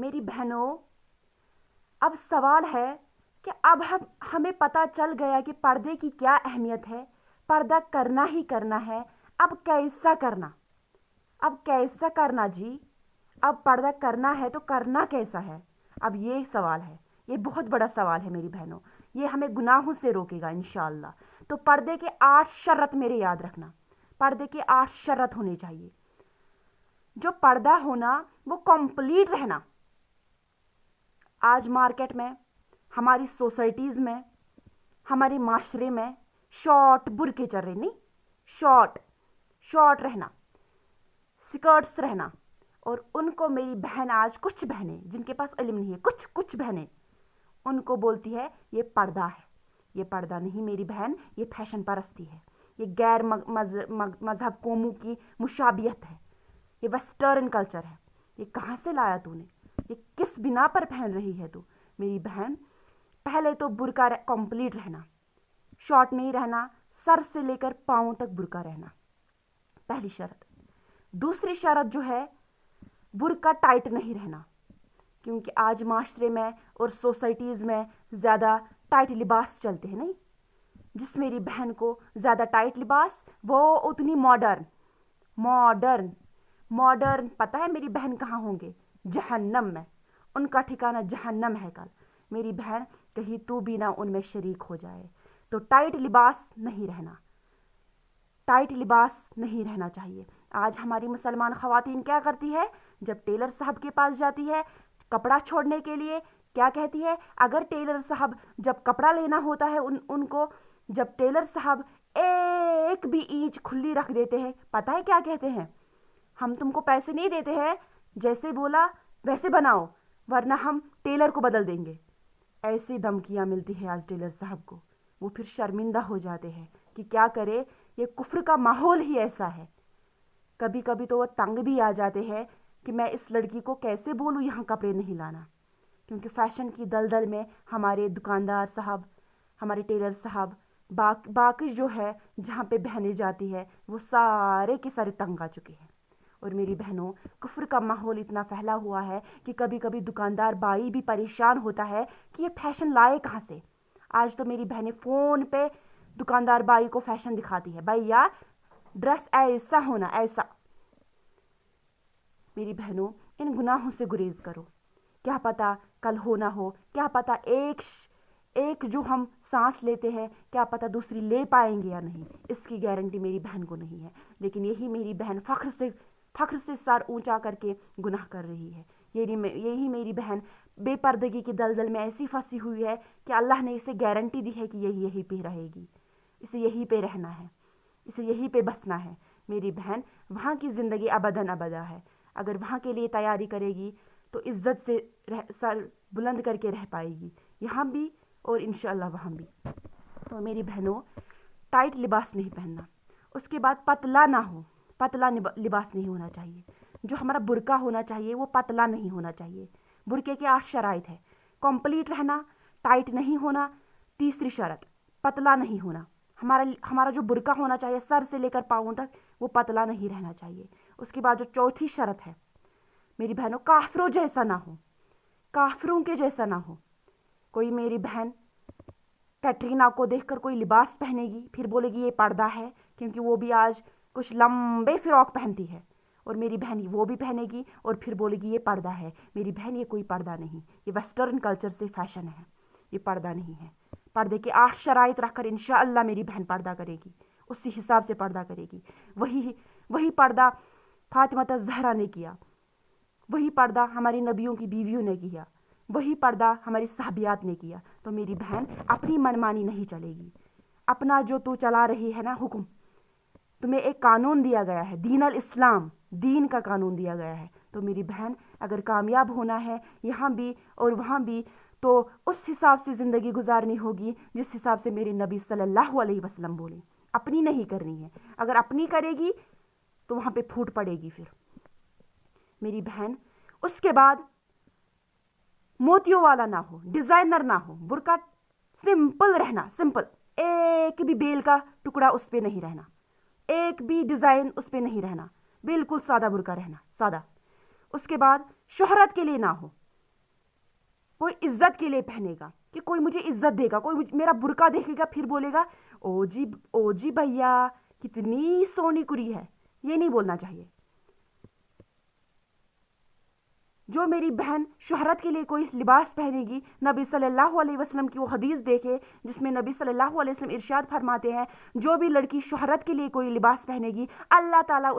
मेरी बहनों, अब सवाल है कि अब हमें पता चल गया कि पर्दे की क्या अहमियत है, पर्दा करना ही करना है। अब कैसा करना, अब कैसा करना जी? अब पर्दा करना है तो करना कैसा है? अब ये सवाल है, ये बहुत बड़ा सवाल है मेरी बहनों। ये हमें गुनाहों से रोकेगा इंशाअल्लाह। तो पर्दे के 8 शर्त मेरे याद रखना। पर्दे के 8 शर्त होने चाहिए। जो पर्दा होना वो कंप्लीट रहना। आज मार्केट में, हमारी सोसाइटीज़ में, हमारे माशरे में शॉर्ट बुरके चल रहे, नहीं, शॉर्ट शॉर्ट रहना, स्कर्ट्स रहना। और उनको मेरी बहन, आज कुछ बहनें जिनके पास इल्म नहीं है, कुछ बहनें उनको बोलती है ये पर्दा है। ये पर्दा नहीं मेरी बहन, ये फैशन परस्ती है। ये गैर मजहब कौमों की मुशाबियत है। ये वेस्टर्न कल्चर है। ये कहाँ से लाया तूने? ये किस बिना पर पहन रही है तू? मेरी बहन, पहले तो बुर्का कंप्लीट रहना, शॉर्ट नहीं रहना, सर से लेकर पाँव तक बुर्का रहना, पहली शर्त। दूसरी शर्त जो है, बुर्का टाइट नहीं रहना, क्योंकि आज माशरे में और सोसाइटीज़ में ज़्यादा टाइट लिबास चलते हैं, नहीं। जिस मेरी बहन को ज़्यादा टाइट लिबास, वो उतनी मॉडर्न मॉडर्न मॉडर्न। पता है मेरी बहन कहाँ होंगे? जहन्नम में। उनका ठिकाना जहन्नम है कल। मेरी बहन, कहीं तू भी ना उनमें शरीक हो जाए। तो टाइट लिबास नहीं रहना, टाइट लिबास नहीं रहना चाहिए। आज हमारी मुसलमान ख़वातीन क्या करती है? जब टेलर साहब के पास जाती है कपड़ा छोड़ने के लिए, क्या कहती है? अगर टेलर साहब जब कपड़ा लेना होता है उनको, जब टेलर साहब एक भी इंच खुली रख देते हैं, पता है क्या कहते हैं? हम तुमको पैसे नहीं देते हैं, जैसे बोला वैसे बनाओ, वरना हम टेलर को बदल देंगे। ऐसी धमकियाँ मिलती है आज टेलर साहब को। वो फिर शर्मिंदा हो जाते हैं कि क्या करे, ये कुफ्र का माहौल ही ऐसा है। कभी कभी तो वो तंग भी आ जाते हैं कि मैं इस लड़की को कैसे बोलूँ यहाँ कपड़े नहीं लाना, क्योंकि फ़ैशन की दलदल में हमारे दुकानदार साहब, हमारे टेलर साहब, बाकी जो है जहाँ पे बहनें जाती है, वो सारे के सारे तंग आ चुके हैं। और मेरी बहनों, कुफ्र का माहौल इतना फैला हुआ है कि कभी कभी दुकानदार बाई भी परेशान होता है कि ये फैशन लाए कहाँ से। आज तो मेरी बहनें फ़ोन पे दुकानदार बाई को फैशन दिखाती है, भाई यार ड्रेस ऐसा होना, ऐसा। मेरी बहनों, इन गुनाहों से गुरेज करो। क्या पता कल हो ना हो, क्या पता एक जो हम सांस लेते हैं, क्या पता दूसरी ले पाएंगे या नहीं, इसकी गारंटी मेरी बहन को नहीं है। लेकिन यही मेरी बहन फ़ख्र से सर ऊंचा करके गुनाह कर रही है। यही मेरी बहन बेपर्दगी की दलदल में ऐसी फंसी हुई है कि अल्लाह ने इसे गारंटी दी है कि यही पे रहेगी, इसे यहीं पे रहना है, इसे यहीं पे बसना है। मेरी बहन, वहाँ की ज़िंदगी अबदन अबदा है। अगर वहाँ के लिए तैयारी करेगी तो इज़्ज़त से सर बुलंद करके रह पाएगी, यहाँ भी और इंशाअल्लाह वहाँ भी। तो मेरी बहनों, टाइट लिबास नहीं पहनना। उसके बाद पतला ना हो, पतला लिबास नहीं होना चाहिए। जो हमारा बुर्का होना चाहिए वो पतला नहीं होना चाहिए। बुर्के के 8 शराइत है। कंप्लीट रहना, टाइट नहीं होना। तीसरी शर्त, पतला नहीं होना। हमारा जो बुर्का होना चाहिए सर से लेकर पाँव तक, वो पतला नहीं रहना चाहिए। उसके बाद जो चौथी शर्त है मेरी बहनों, काफिरों जैसा ना हो, काफिरों के जैसा ना हो। कोई मेरी बहन कैटरीना को देखकर कोई लिबास पहनेगी, फिर बोलेगी ये पर्दा है, क्योंकि वो भी आज कुछ लंबे फ्रॉक पहनती है, और मेरी बहन वो भी पहनेगी और फिर बोलेगी ये पर्दा है। मेरी बहन, ये कोई पर्दा नहीं, ये वेस्टर्न कल्चर से फैशन है, ये पर्दा नहीं है। पर्दे के 8 शराइत रखकर इंशाअल्लाह मेरी बहन पर्दा करेगी, उसी हिसाब से पर्दा करेगी। वही पर्दा फातिमा ज़हरा ने किया, वही पर्दा हमारी नबियों की बीवियों ने किया, वही पर्दा हमारी साहबियात ने किया। तो मेरी बहन, अपनी मनमानी नहीं चलेगी। अपना जो तू चला रही है ना हुक्म, तुम्हें एक कानून दिया गया है, दीन अल इस्लाम, दीन का कानून दिया गया है। तो मेरी बहन, अगर कामयाब होना है यहाँ भी और वहाँ भी, तो उस हिसाब से ज़िंदगी गुजारनी होगी जिस हिसाब से मेरे नबी सल्लल्लाहु अलैहि वसल्लम बोले। अपनी नहीं करनी है। अगर अपनी करेगी तो वहाँ पे फूट पड़ेगी फिर मेरी बहन। उसके बाद मोतियों वाला ना हो, डिज़ाइनर ना हो। बुर्का सिंपल रहना, सिंपल। एक भी बेल का टुकड़ा उस पर नहीं रहना, एक भी डिज़ाइन उस पर नहीं रहना, बिल्कुल सादा बुर्का रहना, सादा। उसके बाद शोहरत के लिए ना हो, کوئی عزت کے لیے پہنے گا کہ کوئی مجھے عزت دے گا، کوئی میرا برقع دیکھے گا پھر بولے گا او جی بھیا کتنی سونی کری ہے، یہ نہیں بولنا چاہیے۔ جو میری بہن شہرت کے لیے کوئی لباس پہنے گی، نبی صلی اللہ علیہ وسلم کی وہ حدیث دیکھے جس میں نبی صلی اللہ علیہ وسلم ارشاد فرماتے ہیں جو بھی لڑکی شہرت کے لیے کوئی لباس پہنے گی اللہ تعالیٰ